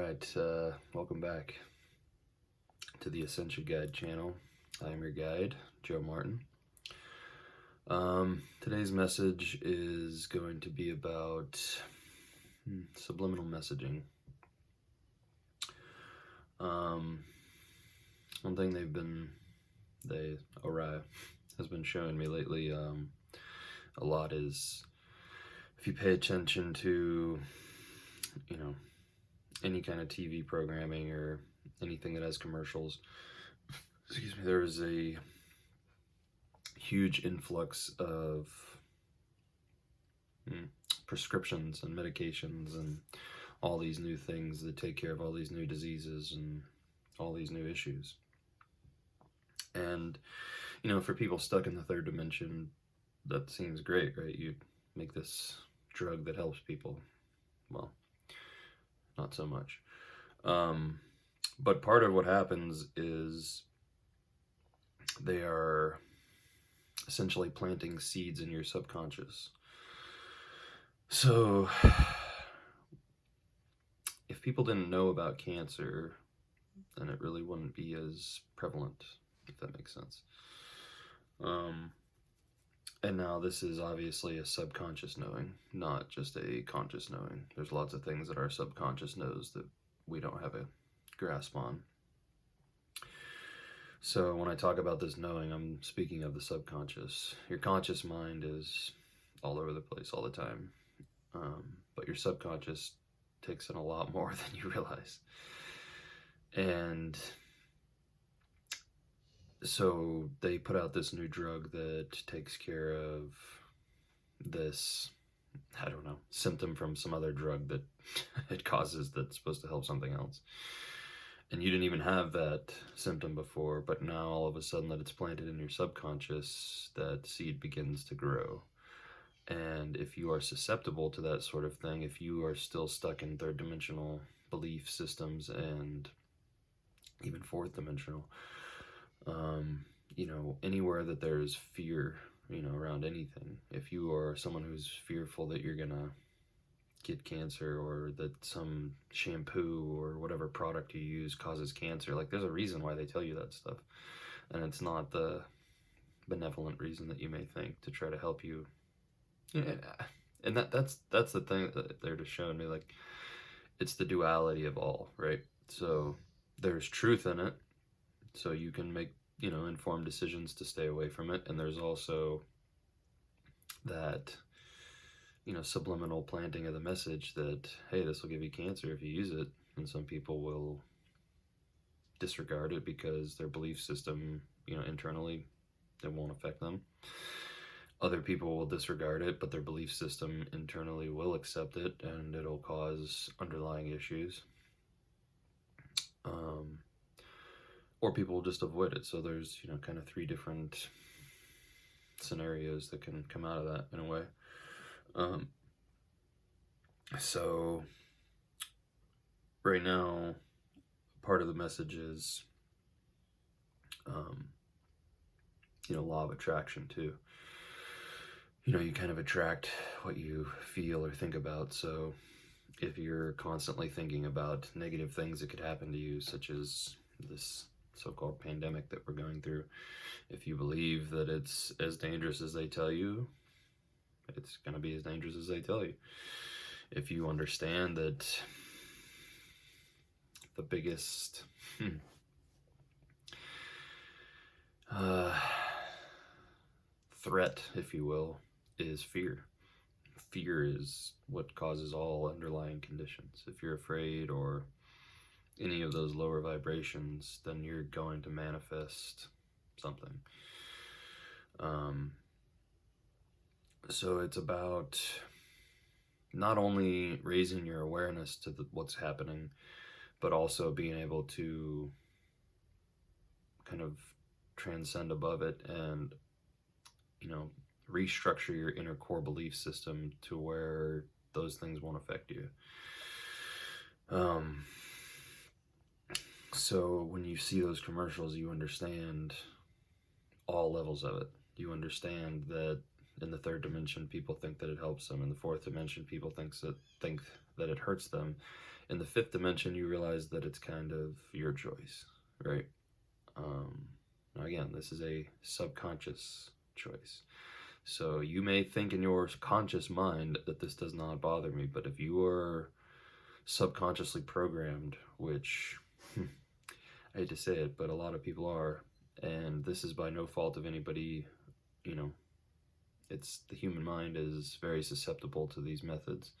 Alright, welcome back to the Ascension Guide channel. I am your guide, Joe Martin. Today's message is going to be about subliminal messaging. One thing Ariah has been showing me lately a lot is if you pay attention to, any kind of TV programming or anything that has commercials, there is a huge influx of prescriptions and medications and all these new things that take care of all these new diseases and all these new issues. And, for people stuck in the third dimension, that seems great, right? You make this drug that helps people. Well, not so much. But part of what happens is they are essentially planting seeds in your subconscious. So if people didn't know about cancer, then it really wouldn't be as prevalent, if that makes sense. And now this is obviously a subconscious knowing, not just a conscious knowing. There's lots of things that our subconscious knows that we don't have a grasp on. So when I talk about this knowing, I'm speaking of the subconscious. Your conscious mind is all over the place all the time. But your subconscious takes in a lot more than you realize. And so they put out this new drug that takes care of this, symptom from some other drug that it causes that's supposed to help something else. And you didn't even have that symptom before, but now all of a sudden that it's planted in your subconscious, that seed begins to grow. And if you are susceptible to that sort of thing, if you are still stuck in third dimensional belief systems and even fourth dimensional, anywhere that there's fear, around anything, if you are someone who's fearful that you're gonna get cancer or that some shampoo or whatever product you use causes cancer, like there's a reason why they tell you that stuff. And it's not the benevolent reason that you may think to try to help you. And that's the thing that they're just showing me, like, it's the duality of all, right? So there's truth in it, so you can make, informed decisions to stay away from it. And there's also that, subliminal planting of the message that, hey, this will give you cancer if you use it. And some people will disregard it because their belief system, internally, it won't affect them. Other people will disregard it, but their belief system internally will accept it, and it'll cause underlying issues. Or people will just avoid it. So there's, kind of three different scenarios that can come out of that in a way. So right now, part of the message is, law of attraction too. You kind of attract what you feel or think about. So if you're constantly thinking about negative things that could happen to you, such as this so-called pandemic that we're going through, if you believe that it's as dangerous as they tell you, it's going to be as dangerous as they tell you. If you understand that the biggest threat, if you will, is fear. Fear is what causes all underlying conditions. If you're afraid or any of those lower vibrations, then you're going to manifest something. So it's about not only raising your awareness to what's happening, but also being able to kind of transcend above it and, restructure your inner core belief system to where those things won't affect you. So when you see those commercials, you understand all levels of it. You understand that In the third dimension, people think that it helps them. In the fourth dimension, people think that it hurts them. In the fifth dimension, you realize that it's kind of your choice, right? Now again, this is a subconscious choice. So you may think in your conscious mind that this does not bother me, but if you are subconsciously programmed, which I hate to say it, but a lot of people are, and this is by no fault of anybody, you know, it's the human mind is very susceptible to these methods.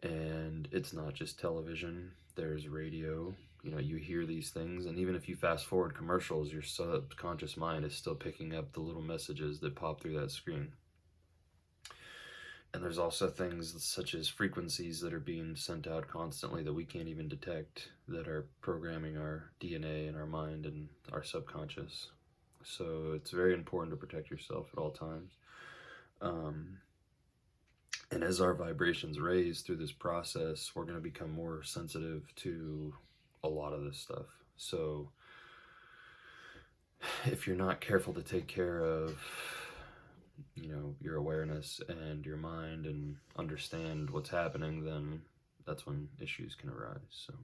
And it's not just television, there's radio, you know, you hear these things, and even if you fast forward commercials, your subconscious mind is still picking up the little messages that pop through that screen. And there's also things such as frequencies that are being sent out constantly that we can't even detect, that are programming our DNA and our mind and our subconscious. So it's very important to protect yourself at all times. And as our vibrations raise through this process, we're going to become more sensitive to a lot of this stuff. So if you're not careful to take care of, you know, your awareness and your mind and understand what's happening, then that's when issues can arise. So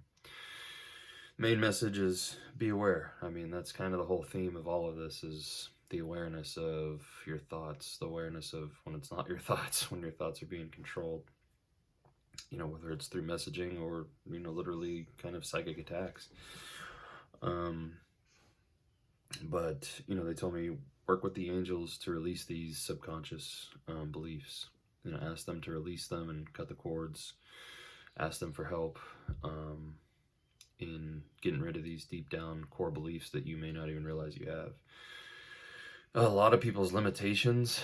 main message is be aware. I mean, that's kind of the whole theme of all of this, is the awareness of your thoughts, the awareness of when it's not your thoughts, when your thoughts are being controlled, you know, whether it's through messaging or, you know, literally kind of psychic attacks. But, you know, they told me work with the angels to release these subconscious beliefs, you know, ask them to release them and cut the cords, ask them for help in getting rid of these deep down core beliefs that you may not even realize you have. A lot of people's limitations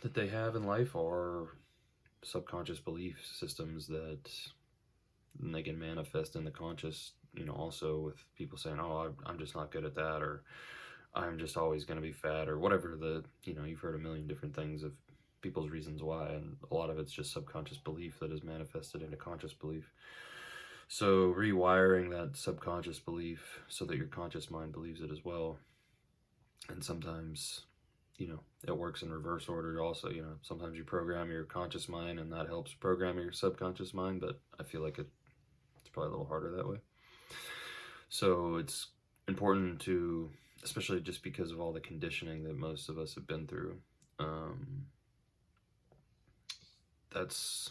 that they have in life are subconscious belief systems that they can manifest in the conscious, you know, also with people saying, oh, I'm just not good at that, or I'm just always going to be fat, or whatever the, you know, you've heard a million different things of people's reasons why, and a lot of it's just subconscious belief that is manifested into conscious belief. So rewiring that subconscious belief so that your conscious mind believes it as well. And sometimes, you know, it works in reverse order also. You know, sometimes you program your conscious mind and that helps program your subconscious mind, but I feel like it's probably a little harder that way. So it's important to, especially just because of all the conditioning that most of us have been through, that's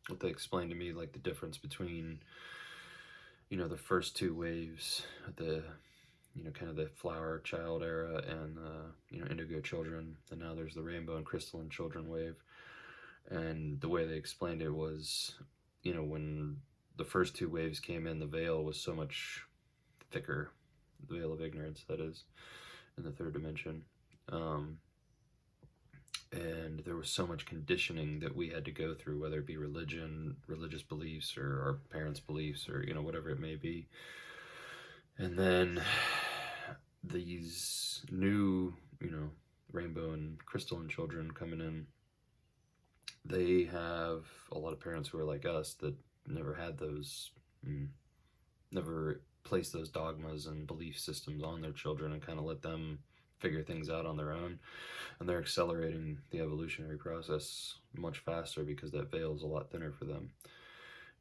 what they explained to me, like the difference between, you know, the first two waves, the, you know, kind of the flower child era and, you know, indigo children, and now there's the rainbow and crystalline children wave. And the way they explained it was, you know, when the first two waves came in, the veil was so much thicker, the veil of ignorance, that is, in the third dimension. And there was so much conditioning that we had to go through, whether it be religion, religious beliefs, or our parents' beliefs, or, you know, whatever it may be. And then these new, you know, rainbow and crystalline children coming in, they have a lot of parents who are like us that never had those, never placed those dogmas and belief systems on their children and kind of let them figure things out on their own. And they're accelerating the evolutionary process much faster because that veil is a lot thinner for them.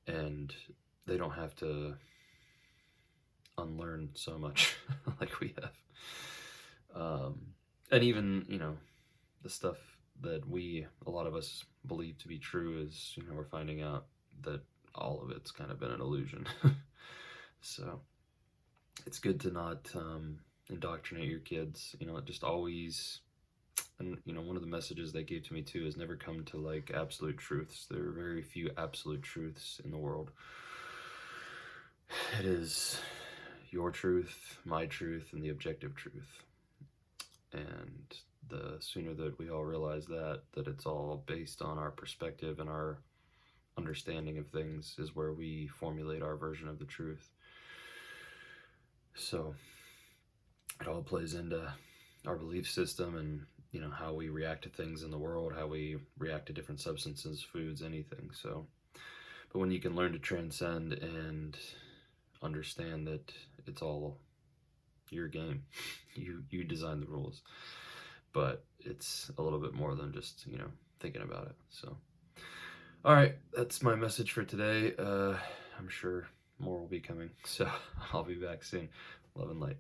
And they don't have to unlearn so much like we have. And even, you know, the stuff that a lot of us believe to be true is, you know, we're finding out that all of it's kind of been an illusion. So it's good to not indoctrinate your kids, you know, just always. And, you know, one of the messages they gave to me too is never come to like absolute truths. There are very few absolute truths in the world. It is your truth, my truth, and the objective truth. And the sooner that we all realize that it's all based on our perspective and our understanding of things, is where we formulate our version of the truth. So it all plays into our belief system and, you know, how we react to things in the world, how we react to different substances, foods, anything. So, but when you can learn to transcend and understand that it's all your game, you design the rules, but it's a little bit more than just, thinking about it. So, all right, that's my message for today. I'm sure more will be coming, so I'll be back soon. Love and light.